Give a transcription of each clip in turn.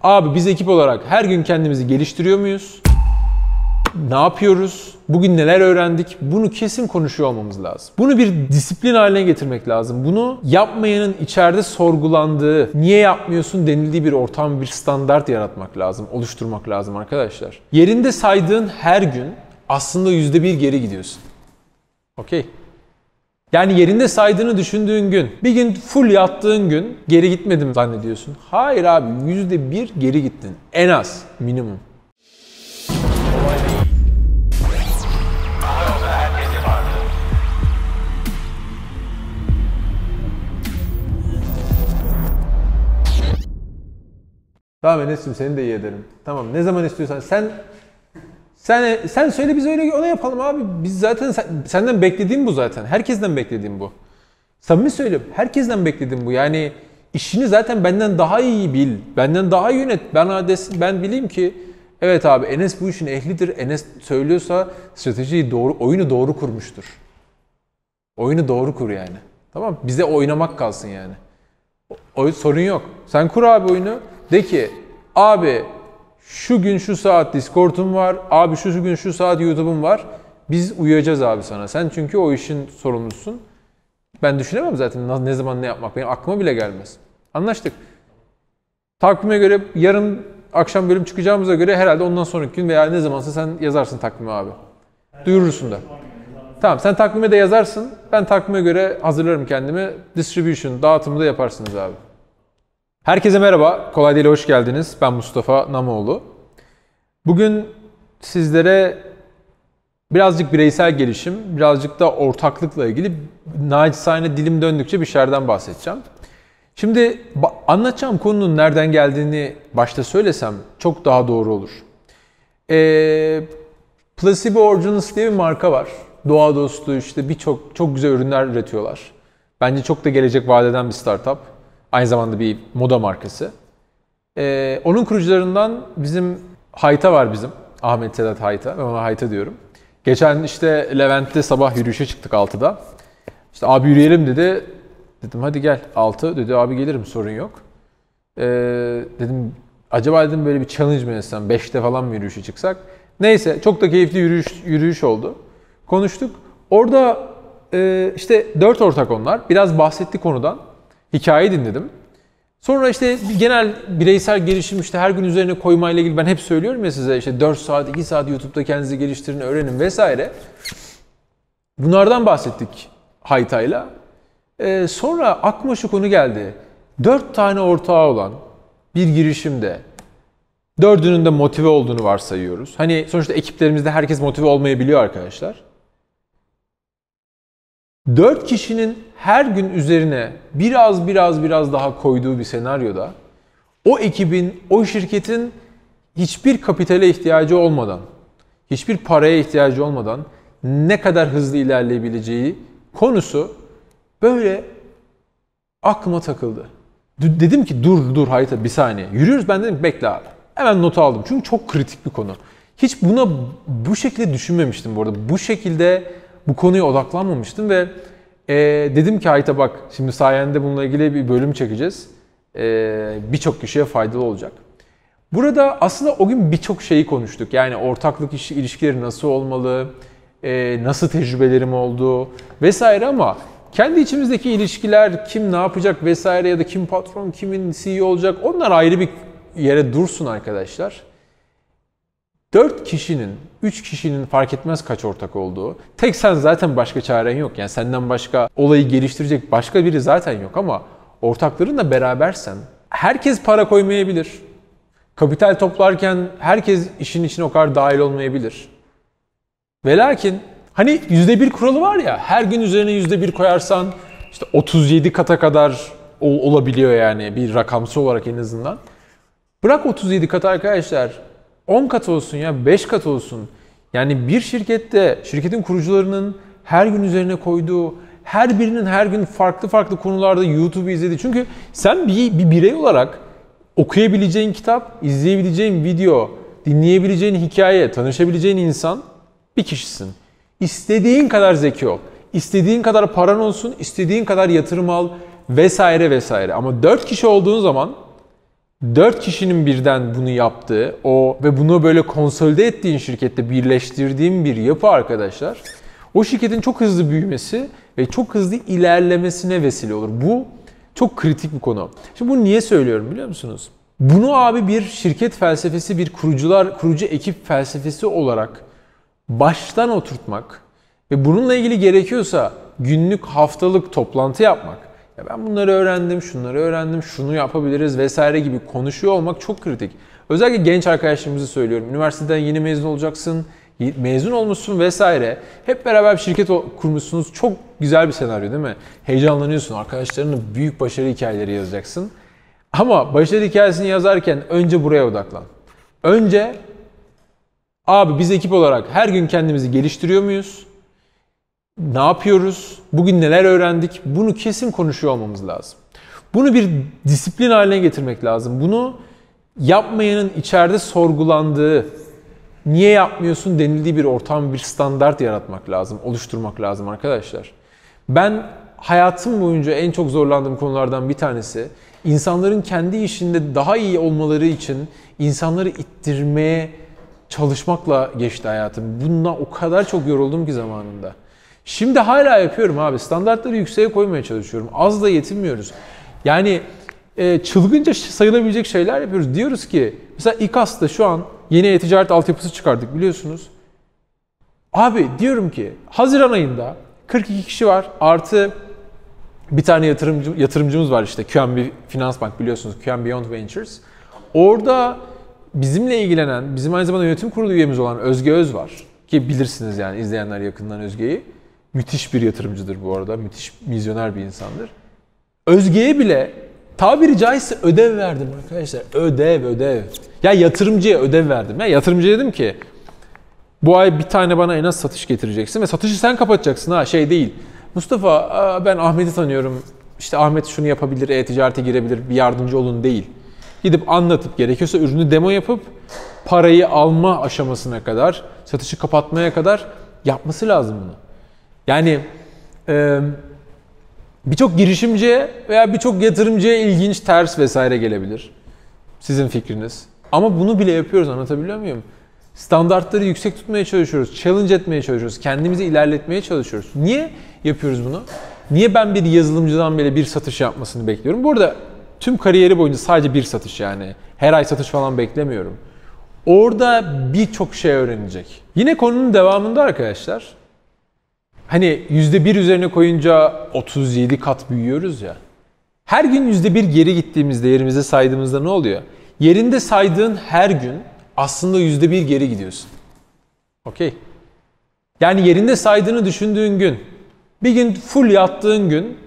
Abi biz ekip olarak her gün kendimizi geliştiriyor muyuz? Ne yapıyoruz? Bugün neler öğrendik? Bunu kesin konuşuyor olmamız lazım. Bunu bir disiplin haline getirmek lazım. Bunu yapmayanın içeride sorgulandığı, niye yapmıyorsun denildiği bir ortam, bir standart yaratmak lazım, oluşturmak lazım arkadaşlar. Yerinde saydığın her gün aslında %1 geri gidiyorsun. Okey. Yani yerinde saydığını düşündüğün gün, bir gün full yattığın gün geri gitmedim zannediyorsun. Hayır abi, %1 geri gittin. En az, minimum. Tamam Enes'cim, seni de iyi ederim. Tamam, ne zaman istiyorsan sen söyle, biz öyle ona yapalım abi. Biz zaten senden beklediğim bu zaten. Herkesten beklediğim bu. Samimi söylüyorum. Herkesten beklediğim bu. Yani işini zaten benden daha iyi bil. Benden daha iyi yönet. Ben bileyim ki evet abi, Enes bu işin ehlidir. Enes söylüyorsa stratejiyi doğru, oyunu doğru kurmuştur. Oyunu doğru kur yani. Tamam, bize oynamak kalsın yani. Sorun yok. Sen kur abi oyunu. De ki abi şu gün şu saat Discord'um var. Abi şu gün şu saat YouTube'um var. Biz uyuyacağız abi sana. Sen çünkü o işin sorumlusun. Ben düşünemem zaten ne zaman ne yapmak. Benim aklıma bile gelmez. Anlaştık. Takvime göre yarın akşam bölüm çıkacağımıza göre herhalde ondan sonraki gün veya ne zamansa sen yazarsın takvime abi. Duyurursun da. Tamam, sen takvime de yazarsın. Ben takvime göre hazırlarım kendimi. Distribution, dağıtımı da yaparsınız abi. Herkese merhaba. Kolay Değil'e hoş geldiniz. Ben Mustafa Namoğlu. Bugün sizlere birazcık bireysel gelişim, birazcık da ortaklıkla ilgili naçizane dilim döndükçe bir şeylerden bahsedeceğim. Şimdi anlatacağım konunun nereden geldiğini başta söylesem çok daha doğru olur. Placebo Originals diye bir marka var. Doğa dostu, işte çok güzel ürünler üretiyorlar. Bence çok da gelecek vaat eden bir startup. Aynı zamanda bir moda markası. Onun kurucularından bizim Hayta var bizim. Ahmet Sedat Hayta. Ben ona Hayta diyorum. Geçen işte Levent'te sabah yürüyüşe çıktık 6'da. İşte abi yürüyelim dedi. Dedim hadi gel 6. Dedi abi gelirim, sorun yok. Dedim acaba dedim böyle bir challenge mi etsem? 5'te falan mı yürüyüşe çıksak? Neyse, çok da keyifli yürüyüş oldu. Konuştuk. Orada işte 4 ortak onlar. Biraz bahsetti konudan. Hikayeyi dinledim. Sonra işte genel bireysel gelişim, işte her gün üzerine koymayla ilgili ben hep söylüyorum ya size, işte 4 saat, 2 saat YouTube'da kendinizi geliştirin, öğrenin vesaire. Bunlardan bahsettik Hayta'yla. Sonra aklıma şu konu geldi. 4 tane ortağı olan bir girişimde 4'ünün de motive olduğunu varsayıyoruz. Hani sonuçta ekiplerimizde herkes motive olmayabiliyor arkadaşlar. 4 kişinin her gün üzerine biraz daha koyduğu bir senaryoda o ekibin, o şirketin hiçbir kapitale ihtiyacı olmadan, hiçbir paraya ihtiyacı olmadan ne kadar hızlı ilerleyebileceği konusu böyle aklıma takıldı. Dedim ki dur Hayta bir saniye. Yürüyoruz, ben dedim bekle abi. Hemen notu aldım çünkü çok kritik bir konu. Hiç buna bu şekilde düşünmemiştim bu arada. Bu şekilde bu konuya odaklanmamıştım ve dedim ki Hayta bak, şimdi sayende bununla ilgili bir bölüm çekeceğiz. Birçok kişiye faydalı olacak. Burada aslında o gün birçok şeyi konuştuk. Yani ortaklık ilişkileri nasıl olmalı, nasıl tecrübelerim oldu vesaire, ama kendi içimizdeki ilişkiler, kim ne yapacak vesaire ya da kim patron, kimin CEO olacak, onlar ayrı bir yere dursun arkadaşlar. 4 kişinin, 3 kişinin fark etmez kaç ortak olduğu, tek sen zaten başka çaren yok. Yani senden başka olayı geliştirecek başka biri zaten yok, ama ortaklarınla berabersen herkes para koymayabilir. Kapital toplarken herkes işin içine o kadar dahil olmayabilir. Ve lakin hani %1 kuralı var ya, her gün üzerine %1 koyarsan işte 37 kata kadar olabiliyor yani, bir rakamsal olarak en azından. Bırak 37 kat arkadaşlar. 10 kat olsun ya, 5 kat olsun. Yani bir şirkette, şirketin kurucularının her gün üzerine koyduğu, her birinin her gün farklı konularda YouTube'u izlediği. Çünkü sen bir birey olarak okuyabileceğin kitap, izleyebileceğin video, dinleyebileceğin hikaye, tanışabileceğin insan bir kişisin. İstediğin kadar zeki ol, istediğin kadar paran olsun, istediğin kadar yatırım al vesaire vesaire. Ama 4 kişi olduğun zaman 4 kişinin birden bunu yaptığı ve bunu böyle konsolide ettiğin şirkette birleştirdiğin bir yapı arkadaşlar, o şirketin çok hızlı büyümesi ve çok hızlı ilerlemesine vesile olur. Bu çok kritik bir konu. Şimdi bunu niye söylüyorum biliyor musunuz? Bunu abi bir şirket felsefesi, bir kurucu ekip felsefesi olarak baştan oturtmak ve bununla ilgili gerekiyorsa günlük, haftalık toplantı yapmak. Ya ben bunları öğrendim, şunları öğrendim, şunu yapabiliriz vesaire gibi konuşuyor olmak çok kritik. Özellikle genç arkadaşlarımızı söylüyorum. Üniversiteden yeni mezun olacaksın, mezun olmuşsun vesaire. Hep beraber bir şirket kurmuşsunuz. Çok güzel bir senaryo değil mi? Heyecanlanıyorsun. Arkadaşlarının büyük başarı hikayeleri yazacaksın. Ama başarı hikayesini yazarken önce buraya odaklan. Önce abi biz ekip olarak her gün kendimizi geliştiriyor muyuz? Ne yapıyoruz? Bugün neler öğrendik? Bunu kesin konuşuyor olmamız lazım. Bunu bir disiplin haline getirmek lazım. Bunu yapmayanın içeride sorgulandığı, niye yapmıyorsun denildiği bir ortam, bir standart yaratmak lazım, oluşturmak lazım arkadaşlar. Ben hayatım boyunca en çok zorlandığım konulardan bir tanesi, insanların kendi işinde daha iyi olmaları için insanları ittirmeye çalışmakla geçti hayatım. Bundan o kadar çok yoruldum ki zamanında. Şimdi hala yapıyorum abi. Standartları yükseğe koymaya çalışıyorum. Az da yetinmiyoruz. Yani çılgınca sayılabilecek şeyler yapıyoruz. Diyoruz ki mesela İKAS'ta şu an yeni e-ticaret altyapısı çıkardık biliyorsunuz. Abi diyorum ki Haziran ayında 42 kişi var. Artı bir tane yatırımcımız var işte QNB Finans Bank biliyorsunuz. QNB Beyond Ventures. Orada bizimle ilgilenen, bizim aynı zamanda yönetim kurulu üyemiz olan Özge Öz var. Ki bilirsiniz yani izleyenler yakından Özge'yi. Müthiş bir yatırımcıdır bu arada. Müthiş vizyoner bir insandır. Özge'ye bile tabiri caizse ödev verdim arkadaşlar. Ödev. Ya yatırımcıya ödev verdim. Ya yatırımcıya dedim ki bu ay bir tane bana en az satış getireceksin ve satışı sen kapatacaksın ha şey değil. Mustafa ben Ahmet'i tanıyorum. İşte Ahmet şunu yapabilir, e-ticarete girebilir, bir yardımcı olun değil. Gidip anlatıp gerekiyorsa ürünü demo yapıp parayı alma aşamasına kadar, satışı kapatmaya kadar yapması lazım bunu. Yani birçok girişimciye veya birçok yatırımcıya ilginç, ters vesaire gelebilir. Sizin fikriniz. Ama bunu bile yapıyoruz, anlatabiliyor muyum? Standartları yüksek tutmaya çalışıyoruz, challenge etmeye çalışıyoruz, kendimizi ilerletmeye çalışıyoruz. Niye yapıyoruz bunu? Niye ben bir yazılımcıdan bile bir satış yapmasını bekliyorum? Bu arada tüm kariyeri boyunca sadece bir satış yani. Her ay satış falan beklemiyorum. Orada birçok şey öğrenecek. Yine konunun devamında arkadaşlar. Hani %1 üzerine koyunca 37 kat büyüyoruz ya. Her gün %1 geri gittiğimizde, yerimize saydığımızda ne oluyor? Yerinde saydığın her gün aslında %1 geri gidiyorsun. Okey. Yani yerinde saydığını düşündüğün gün, bir gün full yattığın gün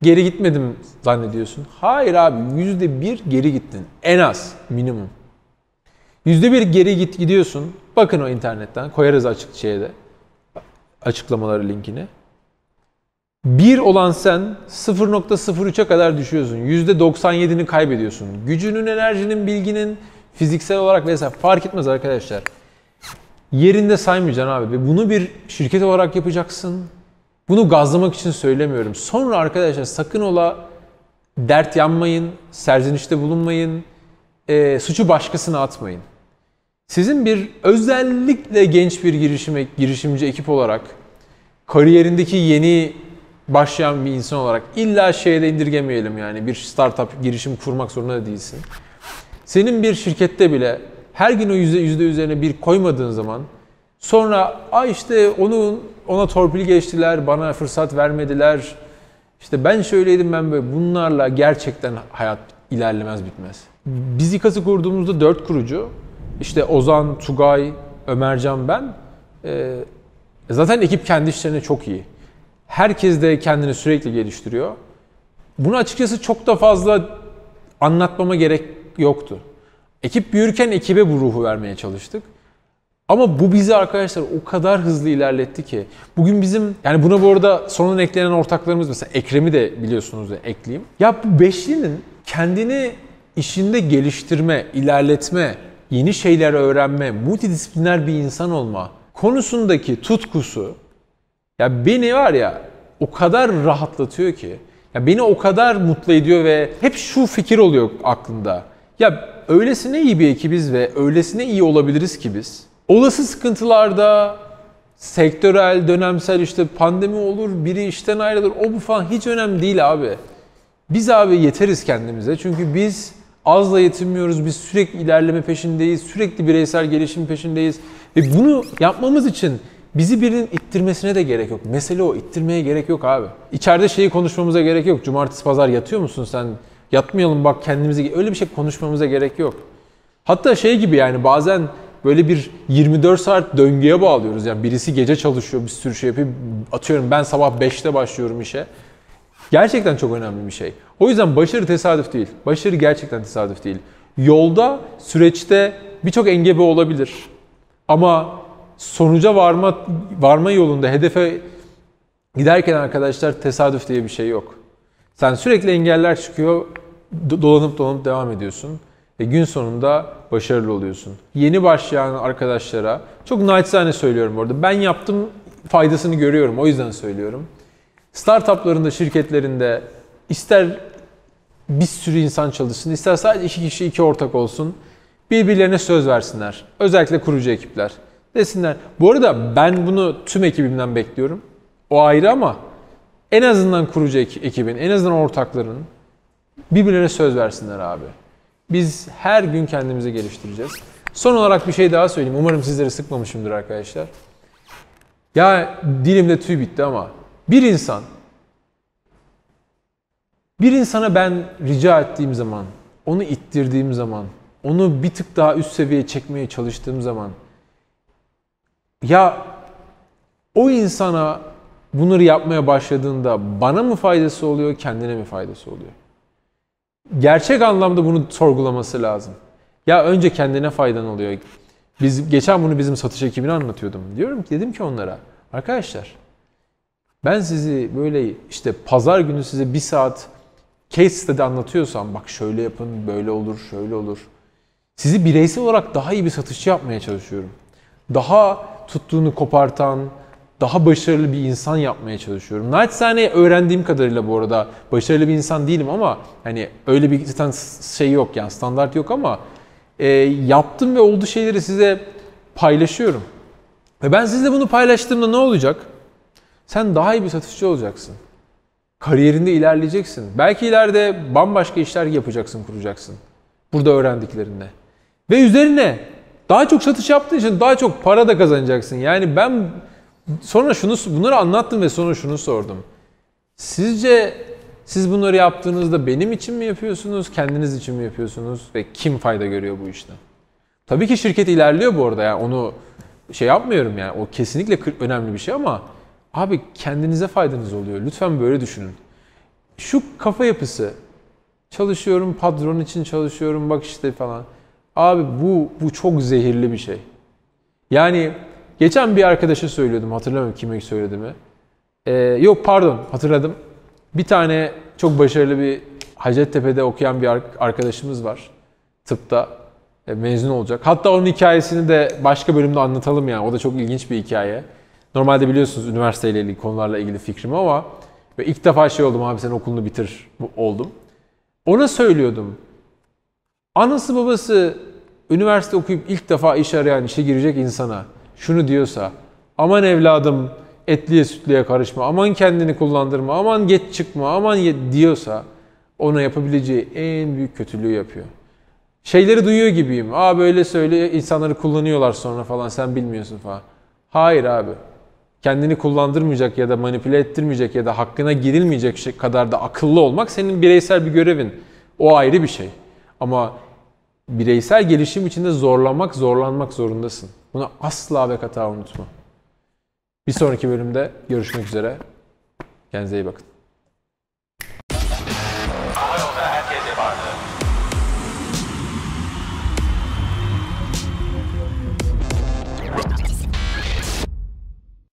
geri gitmedim zannediyorsun. Hayır abi %1 geri gittin. En az minimum. %1 geri gidiyorsun. Bakın o internetten koyarız açık şeyde. Açıklamaları linkini. 1 olan sen 0.03'e kadar düşüyorsun. %97'ni kaybediyorsun. Gücünün, enerjinin, bilginin, fiziksel olarak vesaire fark etmez arkadaşlar. Yerinde saymayacaksın abi. Ve bunu bir şirket olarak yapacaksın. Bunu gazlamak için söylemiyorum. Sonra arkadaşlar sakın ola dert yanmayın, serzenişte bulunmayın, suçu başkasına atmayın. Sizin bir özellikle genç bir girişimci ekip olarak, kariyerindeki yeni başlayan bir insan olarak illa de indirgemeyelim yani bir startup girişim kurmak zorunda da değilsin. Senin bir şirkette bile her gün o yüzde üzerine bir koymadığın zaman sonra işte ona torpil geçtiler, bana fırsat vermediler, işte ben şöyleydim ben böyle, bunlarla gerçekten hayat ilerlemez bitmez. Biz İKAS'ı kurduğumuzda 4 kurucu, işte Ozan, Tugay, Ömercan, ben. Zaten ekip kendi işlerine çok iyi. Herkes de kendini sürekli geliştiriyor. Bunu açıkçası çok da fazla anlatmama gerek yoktu. Ekip büyürken ekibe bu ruhu vermeye çalıştık. Ama bu bizi arkadaşlar o kadar hızlı ilerletti ki. Bugün bizim, yani buna bu arada sonradan eklenen ortaklarımız mesela Ekrem'i de biliyorsunuz da ekleyeyim. Ya bu beşlinin kendini işinde geliştirme, ilerletme, yeni şeyler öğrenme, multidisipliner bir insan olma konusundaki tutkusu ya beni var ya o kadar rahatlatıyor ki. Ya beni o kadar mutlu ediyor ve hep şu fikir oluyor aklımda. Ya öylesine iyi bir ekibiz ve öylesine iyi olabiliriz ki biz. Olası sıkıntılarda sektörel, dönemsel işte pandemi olur, biri işten ayrılır, o bu falan hiç önemli değil abi. Biz abi yeteriz kendimize çünkü biz azla yetinmiyoruz, biz sürekli ilerleme peşindeyiz, sürekli bireysel gelişim peşindeyiz. Ve bunu yapmamız için bizi birinin ittirmesine de gerek yok. Mesele o, ittirmeye gerek yok abi. İçeride şeyi konuşmamıza gerek yok. Cumartesi, pazar yatıyor musun sen? Yatmayalım bak kendimizi... Öyle bir şey konuşmamıza gerek yok. Hatta şey gibi yani bazen böyle bir 24 saat döngüye bağlıyoruz. Yani birisi gece çalışıyor, bir sürü şey yapıyor. Atıyorum ben sabah 5'te başlıyorum işe. Gerçekten çok önemli bir şey. O yüzden başarı tesadüf değil. Başarı gerçekten tesadüf değil. Yolda, süreçte birçok engebe olabilir. Ama sonuca varma yolunda, hedefe giderken arkadaşlar tesadüf diye bir şey yok. Sen sürekli engeller çıkıyor, dolanıp devam ediyorsun. Ve gün sonunda başarılı oluyorsun. Yeni başlayan arkadaşlara, çok naçizane söylüyorum bu arada. Ben yaptım, faydasını görüyorum. O yüzden söylüyorum. Startuplarında, şirketlerinde ister bir sürü insan çalışsın, ister sadece 2 kişi, 2 ortak olsun. Birbirlerine söz versinler. Özellikle kurucu ekipler. Desinler. Bu arada ben bunu tüm ekibimden bekliyorum. O ayrı ama en azından kurucu ekibin, en azından ortakların birbirlerine söz versinler abi. Biz her gün kendimizi geliştireceğiz. Son olarak bir şey daha söyleyeyim. Umarım sizleri sıkmamışımdır arkadaşlar. Ya dilimde tüy bitti ama bir insana ben rica ettiğim zaman, onu ittirdiğim zaman, onu bir tık daha üst seviyeye çekmeye çalıştığım zaman ya o insana bunları yapmaya başladığında bana mı faydası oluyor, kendine mi faydası oluyor? Gerçek anlamda bunu sorgulaması lazım. Ya önce kendine faydan oluyor. Geçen bunu bizim satış ekibine anlatıyordum. Dedim ki onlara, arkadaşlar ben sizi böyle işte pazar günü size 1 saat case study anlatıyorsam, bak şöyle yapın, böyle olur, şöyle olur. Sizi bireysel olarak daha iyi bir satışçı yapmaya çalışıyorum. Daha tuttuğunu kopartan, daha başarılı bir insan yapmaya çalışıyorum. Naçizane öğrendiğim kadarıyla bu arada başarılı bir insan değilim ama hani öyle bir şey yok yani standart yok ama yaptım ve olduğu şeyleri size paylaşıyorum. Ve ben sizle bunu paylaştığımda ne olacak? Sen daha iyi bir satışçı olacaksın. Kariyerinde ilerleyeceksin. Belki ileride bambaşka işler yapacaksın, kuracaksın. Burada öğrendiklerinle. Ve üzerine daha çok satış yaptığın için daha çok para da kazanacaksın. Yani ben sonra bunları anlattım ve sonra şunu sordum. Sizce siz bunları yaptığınızda benim için mi yapıyorsunuz, kendiniz için mi yapıyorsunuz ve kim fayda görüyor bu işten? Tabii ki şirket ilerliyor bu arada, yani onu şey yapmıyorum yani, o kesinlikle önemli bir şey ama abi kendinize faydanız oluyor. Lütfen böyle düşünün. Şu kafa yapısı, çalışıyorum, patron için çalışıyorum, bak işte falan. Abi bu çok zehirli bir şey. Yani geçen bir arkadaşa söylüyordum, hatırlamıyorum kime söylediğimi. Yok pardon, hatırladım. Bir tane çok başarılı bir Hacettepe'de okuyan bir arkadaşımız var. Tıpta. Mezun olacak. Hatta onun hikayesini de başka bölümde anlatalım yani. O da çok ilginç bir hikaye. Normalde biliyorsunuz üniversiteyle ilgili konularla ilgili fikrim ama ve ilk defa şey oldum, abi sen okulunu bitir oldum. Ona söylüyordum. Anası babası üniversite okuyup ilk defa iş arayan, işe girecek insana şunu diyorsa, aman evladım etliye sütlüye karışma, aman kendini kullandırma, aman geç çıkma, aman diyorsa ona yapabileceği en büyük kötülüğü yapıyor. Şeyleri duyuyor gibiyim. Böyle söyle, insanları kullanıyorlar sonra falan, sen bilmiyorsun falan. Hayır abi. Kendini kullandırmayacak ya da manipüle ettirmeyecek ya da hakkına girilmeyecek kadar da akıllı olmak senin bireysel bir görevin. O ayrı bir şey. Ama bireysel gelişim içinde zorlanmak zorundasın. Bunu asla ve kata unutma. Bir sonraki bölümde görüşmek üzere. Kendinize iyi bakın.